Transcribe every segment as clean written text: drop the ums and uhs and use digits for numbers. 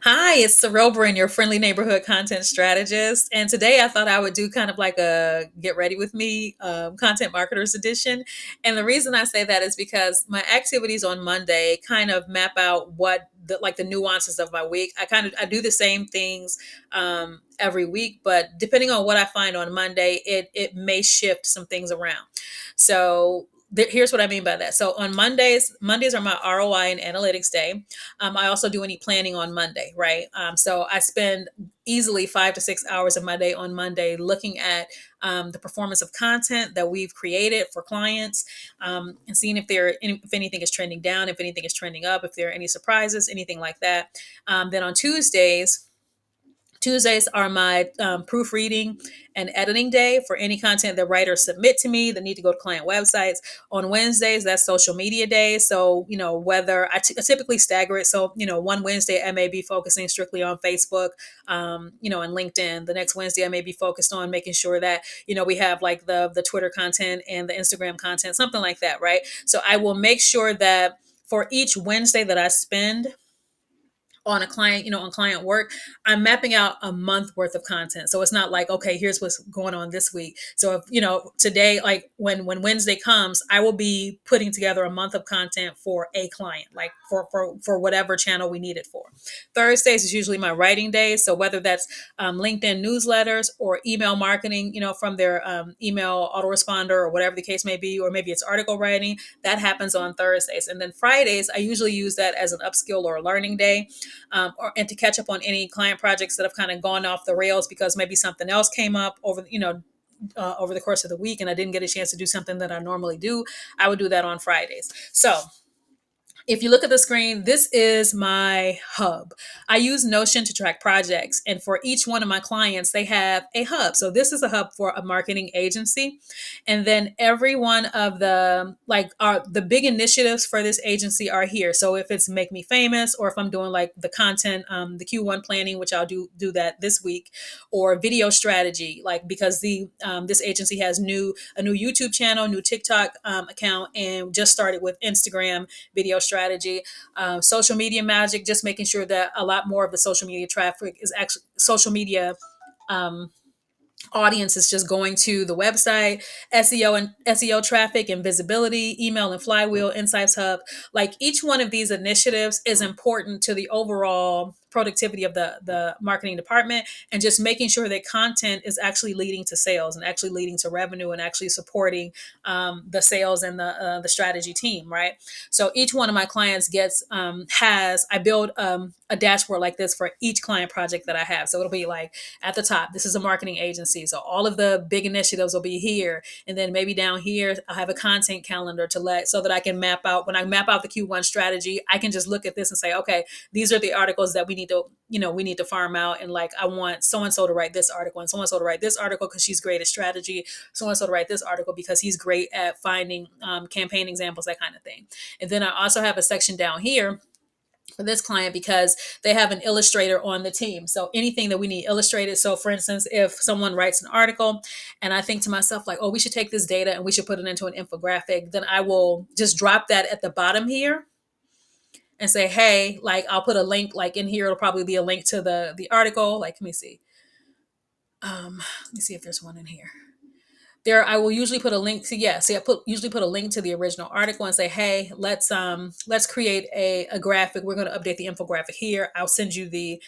Hi, it's Sorel Bryn, your friendly neighborhood content strategist. And today I thought I would do kind of like a get ready with me content marketers edition. And the reason I say that is because my activities on Monday kind of map out what the nuances of my week. I do the same things every week, but depending on what I find on Monday, it may shift some things around. So here's what I mean by that. So on Mondays are my ROI and analytics day. I also do any planning on Monday, right? So I spend easily 5 to 6 hours of my day on Monday looking at the performance of content that we've created for clients, and seeing if anything is trending down, if anything is trending up, if there are any surprises, anything like that. Then on Tuesdays are my proofreading and editing day for any content that writers submit to me that need to go to client websites. On Wednesdays, that's social media day. So, whether I typically stagger it. So, one Wednesday I may be focusing strictly on Facebook, and LinkedIn. The next Wednesday I may be focused on making sure that, we have like the Twitter content and the Instagram content, something like that, right? So I will make sure that for each Wednesday that I spend on a client, on client work, I'm mapping out a month worth of content. So it's not like, okay, here's what's going on this week. So if, today, like when Wednesday comes, I will be putting together a month of content for a client, like for whatever channel we need it for. Thursdays is usually my writing day. So whether that's LinkedIn newsletters or email marketing, from their email autoresponder or whatever the case may be, or maybe it's article writing, that happens on Thursdays. And then Fridays, I usually use that as an upskill or a learning day, and to catch up on any client projects that have kind of gone off the rails because maybe something else came up over the course of the week and I didn't get a chance to do something that I normally do. I would do that on Fridays. So if you look at the screen, this is my hub. I use Notion to track projects, and for each one of my clients, they have a hub. So this is a hub for a marketing agency, and then every one of the big initiatives for this agency are here. So if it's Make Me Famous, or if I'm doing like the content, the Q1 planning, which I'll do that this week, or video strategy, like because the this agency has a new YouTube channel, new TikTok account, and just started with Instagram video strategy, social media magic, just making sure that a lot more of the social media traffic is actually social media. Audience is just going to the website, SEO traffic and visibility, email and flywheel, insights hub. Like each one of these initiatives is important to the overall productivity of the marketing department, and just making sure that content is actually leading to sales and actually leading to revenue and actually supporting the sales and the strategy team, right? So each one of my clients gets has I build a dashboard like this for each client project that I have. So it'll be like at the top, this is a marketing agency. So all of the big initiatives will be here. And then maybe down here, I'll have a content calendar so that I can map out, when I map out the Q1 strategy, I can just look at this and say, okay, these are the articles that we need to farm out. And like, I want so-and-so to write this article and so-and-so to write this article because she's great at strategy, so-and-so to write this article because he's great at finding campaign examples, that kind of thing. And then I also have a section down here for this client because they have an illustrator on the team. So anything that we need illustrated. So for instance, if someone writes an article and I think to myself like, oh, we should take this data and we should put it into an infographic, then I will just drop that at the bottom here and say, hey, like I'll put a link like in here. It'll probably be a link to the article. Like, let me see. Let me see if there's one in here. There I will usually put a link to, usually put a link to the original article and say, hey, let's create a graphic. We're going to update the infographic here. I'll send you the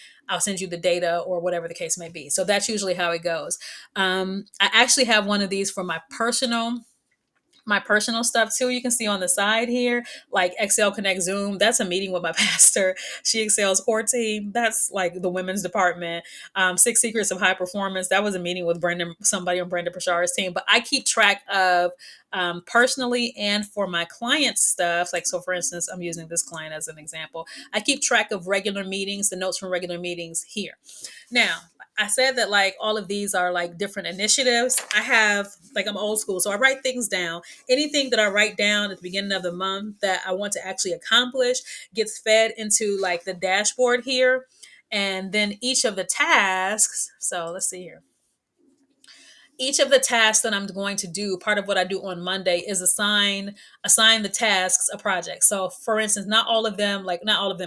data or whatever the case may be. So that's usually how it goes. I actually have one of these for my personal stuff too. You can see on the side here, like Excel Connect Zoom. That's a meeting with my pastor. She excels core team. That's like the women's department. Six Secrets of High Performance. That was a meeting with somebody on Brenda Pashara's team. But I keep track of personally and for my clients stuff. Like, so for instance, I'm using this client as an example. I keep track of regular meetings, the notes from regular meetings here. Now, I said that like all of these are like different initiatives. I'm old school. So I write things down. Anything that I write down at the beginning of the month that I want to actually accomplish gets fed into like the dashboard here. And then each of the tasks. So let's see here. each of the tasks that I'm going to do, part of what I do on Monday is assign the tasks a project. So for instance, not all of them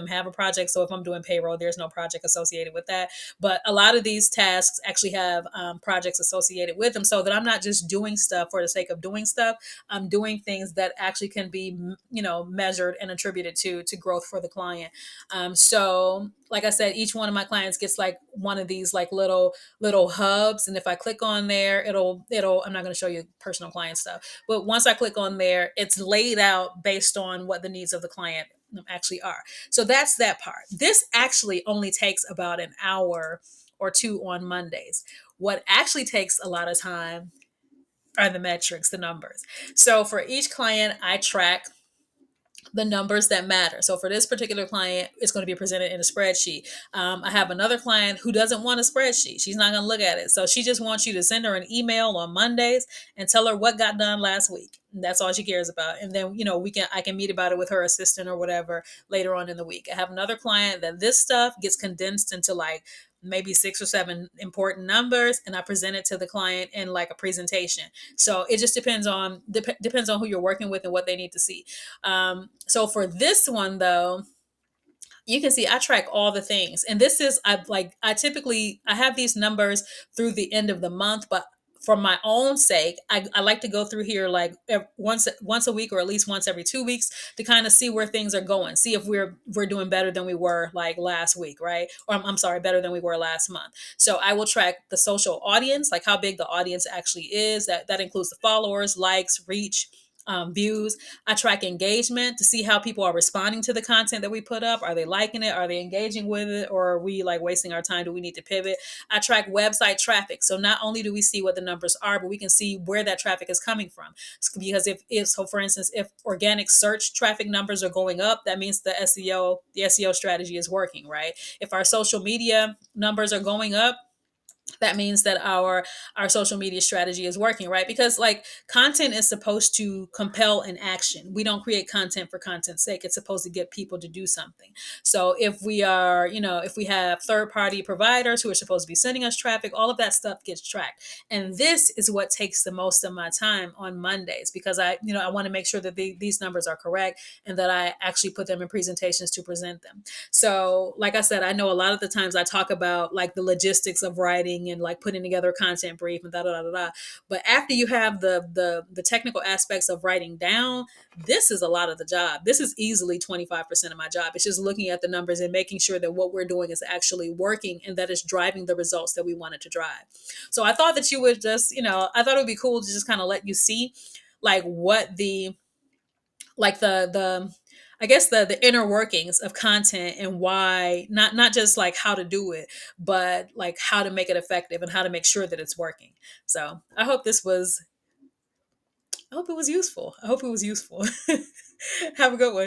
have a project. So if I'm doing payroll, there's no project associated with that. But a lot of these tasks actually have projects associated with them, so that I'm not just doing stuff for the sake of doing stuff. I'm doing things that actually can be, measured and attributed to growth for the client. So like I said, each one of my clients gets like one of these like little hubs, and if I click on there, it'll I'm not going to show you personal client stuff, but once I click on there, it's laid out based on what the needs of the client actually are. So that's that part. This actually only takes about an hour or two on Mondays. What actually takes a lot of time are the metrics, the numbers. So for each client, I track the numbers that matter. So for this particular client, it's going to be presented in a spreadsheet. I have another client who doesn't want a spreadsheet. She's not going to look at it. So she just wants you to send her an email on Mondays and tell her what got done last week. And that's all she cares about. And then, I can meet about it with her assistant or whatever later on in the week. I have another client that this stuff gets condensed into like maybe six or seven important numbers, and I present it to the client in like a presentation. So it just depends on who you're working with and what they need to see. So for this one though, you can see I track all the things, and this is I have these numbers through the end of the month, but for my own sake, I like to go through here like once a week, or at least once every 2 weeks, to kind of see where things are going, see if we're doing better than we were like last week, right? Or I'm sorry, better than we were last month. So I will track the social audience, like how big the audience actually is. That includes the followers, likes, reach, views. I track engagement to see how people are responding to the content that we put up. Are they liking it? Are they engaging with it? Or are we like wasting our time? Do we need to pivot? I track website traffic. So not only do we see what the numbers are, but we can see where that traffic is coming from. Because so for instance, if organic search traffic numbers are going up, that means the SEO strategy is working, right? If our social media numbers are going up, that means that our social media strategy is working, right? Because like content is supposed to compel an action. We don't create content for content's sake. It's supposed to get people to do something. So if we have third party providers who are supposed to be sending us traffic, all of that stuff gets tracked. And this is what takes the most of my time on Mondays, because I want to make sure that these numbers are correct, and that I actually put them in presentations to present them. So, like I said, I know a lot of the times I talk about like the logistics of writing and like putting together a content brief and da da da da da. But after you have the technical aspects of writing down, this is a lot of the job. This is easily 25% of my job. It's just looking at the numbers and making sure that what we're doing is actually working, and that it's driving the results that we wanted to drive. So I thought that you would just, I thought it would be cool to just kind of let you see like what the I guess the inner workings of content, and why, not just like how to do it, but like how to make it effective and how to make sure that it's working. So I hope it was useful. I hope it was useful. Have a good one.